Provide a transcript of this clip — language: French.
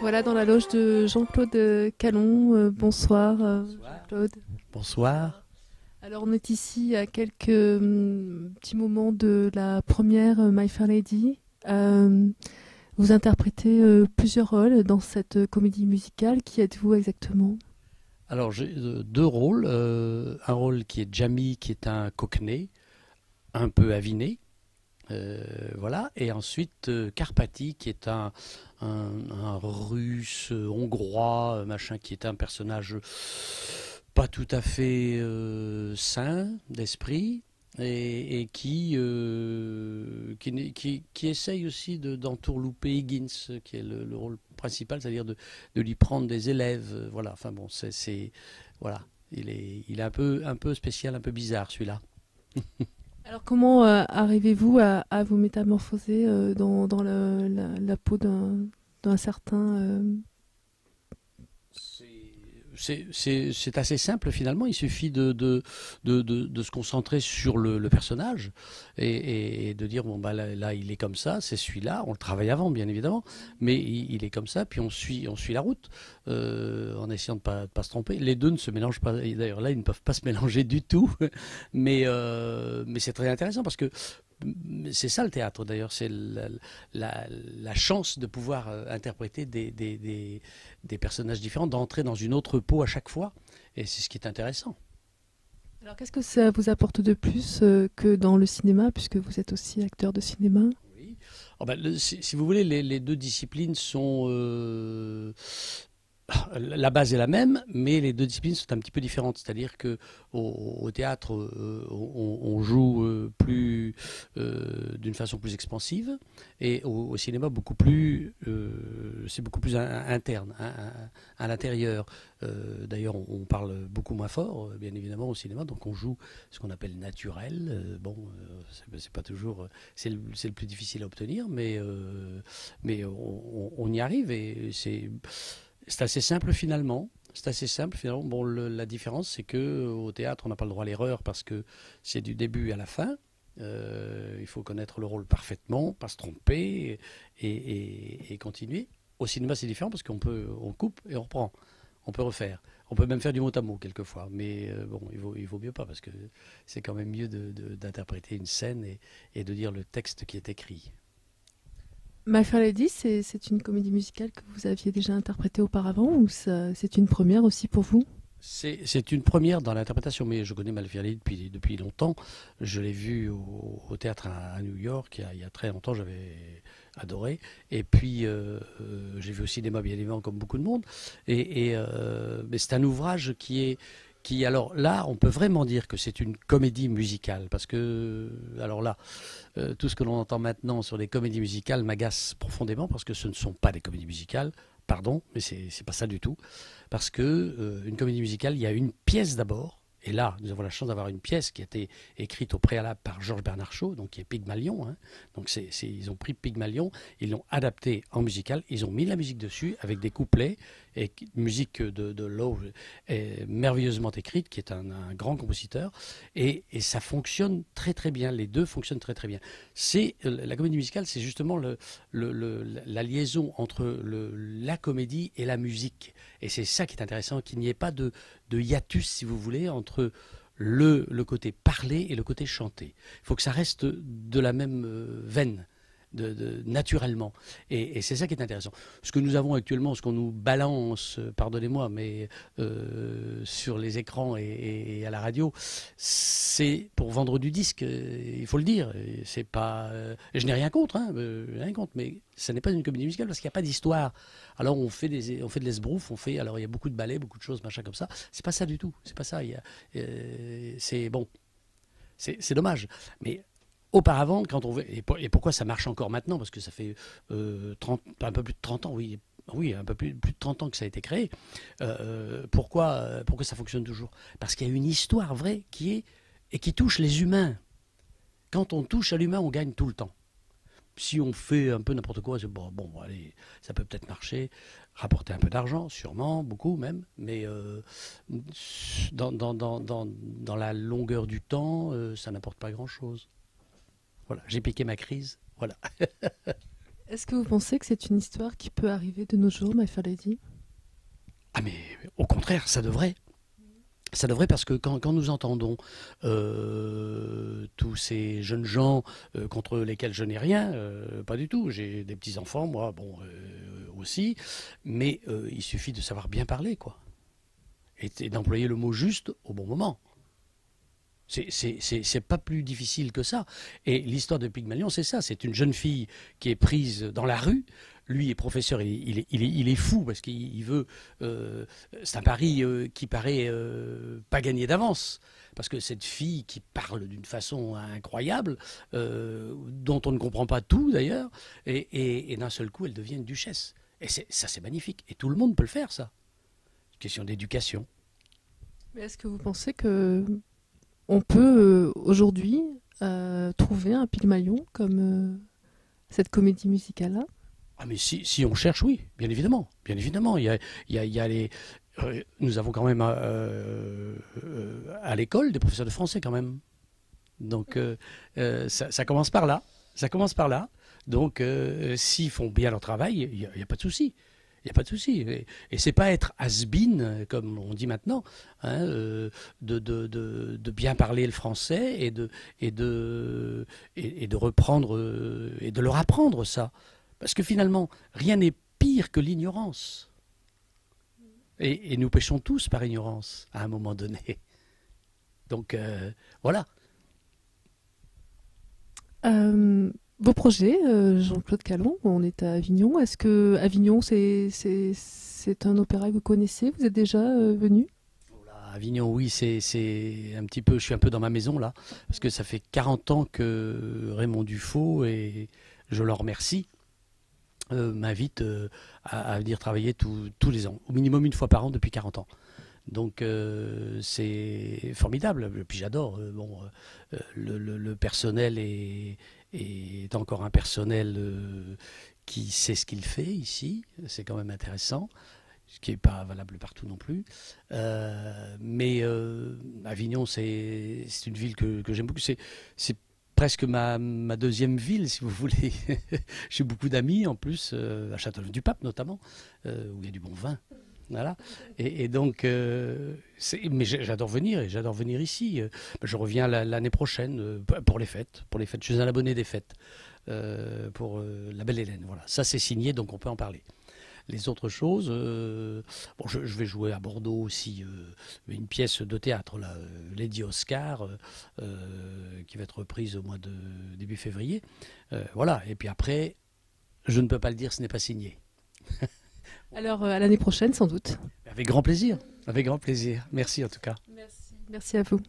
Voilà, dans la loge de Jean-Claude Callon. Bonsoir, Bonsoir. Jean-Claude. Bonsoir. Alors, on est ici à quelques petits moments de la première My Fair Lady. Vous interprétez plusieurs rôles dans cette comédie musicale. Qui êtes-vous exactement? Alors j'ai deux rôles. Un rôle qui est Jamie, qui est un cockney, un peu aviné. Voilà. Et ensuite Karpati, qui est un russe, hongrois, machin, qui est un personnage pas tout à fait sain d'esprit. Et qui essaye aussi d'entourlouper Higgins, qui est le rôle principal, c'est-à-dire de lui prendre des élèves. Voilà, enfin bon, voilà, il est un peu spécial, un peu bizarre celui-là. Alors, comment arrivez-vous à vous métamorphoser dans la peau d'un certain... C'est assez simple finalement, il suffit de se concentrer sur le personnage et de dire bon bah là, il est comme ça, c'est celui-là, on le travaille avant bien évidemment, mais il est comme ça, puis on suit la route en essayant de pas se tromper. Les deux ne se mélangent pas, et d'ailleurs là ils ne peuvent pas se mélanger du tout, mais c'est très intéressant parce que c'est ça le théâtre d'ailleurs, c'est la chance de pouvoir interpréter des personnages différents, d'entrer dans une autre peau à chaque fois. Et c'est ce qui est intéressant. Alors, qu'est-ce que ça vous apporte de plus que dans le cinéma, puisque vous êtes aussi acteur de cinéma? Oui. Oh ben, si vous voulez, les deux disciplines sont... la base est la même, mais les deux disciplines sont un petit peu différentes. C'est-à-dire que au théâtre, on joue d'une façon plus expansive, et au cinéma c'est beaucoup plus interne, hein, à l'intérieur. D'ailleurs, on parle beaucoup moins fort, bien évidemment, au cinéma, donc on joue ce qu'on appelle naturel. Bon, c'est pas toujours, c'est le plus difficile à obtenir, mais on y arrive et c'est assez simple finalement. C'est assez simple finalement. Bon, la différence, c'est que au théâtre, on n'a pas le droit à l'erreur parce que c'est du début à la fin. Il faut connaître le rôle parfaitement, pas se tromper et continuer. Au cinéma, c'est différent parce on coupe et on reprend. On peut refaire. On peut même faire du mot à mot quelquefois. Mais bon, il vaut mieux pas parce que c'est quand même mieux d'interpréter une scène et de dire le texte qui est écrit. My Fair Lady, c'est une comédie musicale que vous aviez déjà interprétée auparavant ou c'est une première aussi pour vous? C'est une première dans l'interprétation, mais je connais Malferi depuis longtemps. Je l'ai vu au théâtre à New York il y a très longtemps, j'avais adoré. Et puis, j'ai vu au cinéma, bien évidemment, comme beaucoup de monde. Mais c'est un ouvrage alors là, on peut vraiment dire que c'est une comédie musicale, parce que, alors là, tout ce que l'on entend maintenant sur les comédies musicales m'agace profondément, parce que ce ne sont pas des comédies musicales, pardon, mais c'est pas ça du tout. Parce que une comédie musicale, il y a une pièce d'abord. Et là, nous avons la chance d'avoir une pièce qui a été écrite au préalable par Georges Bernard Shaw, donc qui est Pygmalion, hein. Donc ils ont pris Pygmalion, ils l'ont adapté en musical, ils ont mis la musique dessus avec des couplets et musique de Lowe est merveilleusement écrite, qui est un grand compositeur, et ça fonctionne très très bien. Les deux fonctionnent très très bien. La comédie musicale, c'est justement la liaison entre la comédie et la musique. Et c'est ça qui est intéressant, qu'il n'y ait pas de hiatus, si vous voulez, entre le côté parlé et le côté chanté. Il faut que ça reste de la même veine. Naturellement. Et c'est ça qui est intéressant. Ce que nous avons actuellement, ce qu'on nous balance, pardonnez-moi, mais sur les écrans et à la radio, c'est pour vendre du disque, il faut le dire. C'est pas, je n'ai rien contre, hein, rien contre, mais ça n'est pas une comédie musicale parce qu'il n'y a pas d'histoire. Alors on fait de l'esbrouf, alors il y a beaucoup de ballets, beaucoup de choses, machin comme ça. C'est pas ça du tout. C'est pas ça. C'est bon. C'est dommage. Mais auparavant, quand on veut, et pourquoi ça marche encore maintenant? Parce que ça fait un peu plus de 30 ans, oui, oui, un peu plus de 30 ans que ça a été créé. Pourquoi ça fonctionne toujours? Parce qu'il y a une histoire vraie et qui touche les humains. Quand on touche à l'humain, on gagne tout le temps. Si on fait un peu n'importe quoi, c'est bon, allez, ça peut peut-être marcher, rapporter un peu d'argent, sûrement, beaucoup même, mais dans la longueur du temps, ça n'apporte pas grand-chose. Voilà, j'ai piqué ma crise. Voilà. Est-ce que vous pensez que c'est une histoire qui peut arriver de nos jours, My Fair Lady? Ah mais au contraire, ça devrait. Ça devrait parce que quand nous entendons tous ces jeunes gens contre lesquels je n'ai rien, pas du tout. J'ai des petits-enfants, moi, bon, aussi. Mais il suffit de savoir bien parler, quoi. Et d'employer le mot juste au bon moment. C'est pas plus difficile que ça. Et l'histoire de Pygmalion, c'est ça. C'est une jeune fille qui est prise dans la rue. Lui est professeur, il est fou parce qu'il veut. C'est un pari qui paraît pas gagné d'avance. Parce que cette fille qui parle d'une façon incroyable, dont on ne comprend pas tout d'ailleurs, et d'un seul coup, elle devient une duchesse. Et ça, c'est magnifique. Et tout le monde peut le faire, ça. Question d'éducation. Mais est-ce que vous pensez que on peut aujourd'hui trouver un Pygmalion comme cette comédie musicale-là? Ah mais si on cherche, oui, bien évidemment. Bien évidemment. Il y a les, nous avons quand même à l'école des professeurs de français quand même. Donc ça commence par là. Ça commence par là. Donc s'ils font bien leur travail, il y a pas de souci. Il n'y a pas de souci. Et c'est pas être has-been, comme on dit maintenant, hein, de bien parler le français et de reprendre et de leur apprendre ça. Parce que finalement, rien n'est pire que l'ignorance. Et nous péchons tous par ignorance à un moment donné. Donc voilà. Vos projets, Jean-Claude Calon, on est à Avignon. Est-ce que Avignon, c'est un opéra que vous connaissez? Vous êtes déjà venu? Avignon, oui, c'est un petit peu, je suis un peu dans ma maison là, parce que ça fait 40 ans que Raymond Dufaux, et je le remercie, m'invite à venir travailler tous les ans, au minimum une fois par an depuis 40 ans. Donc c'est formidable. Et puis j'adore. Bon, le personnel est encore un personnel qui sait ce qu'il fait ici. C'est quand même intéressant, ce qui n'est pas valable partout non plus. Mais Avignon, c'est une ville que j'aime beaucoup. C'est presque ma deuxième ville, si vous voulez. J'ai beaucoup d'amis en plus, à Châteauneuf-du-Pape notamment, où il y a du bon vin. Voilà. Et donc, mais j'adore venir, et j'adore venir ici. Je reviens l'année prochaine pour les fêtes. Pour les fêtes, je suis un abonné des fêtes pour la Belle Hélène. Voilà, ça c'est signé, donc on peut en parler. Les autres choses, bon, je vais jouer à Bordeaux aussi une pièce de théâtre, là, Lady Oscar, qui va être reprise au mois de début février. Voilà. Et puis après, je ne peux pas le dire, ce n'est pas signé. Alors, à l'année prochaine, sans doute. Avec grand plaisir. Avec grand plaisir. Merci en tout cas. Merci. Merci à vous.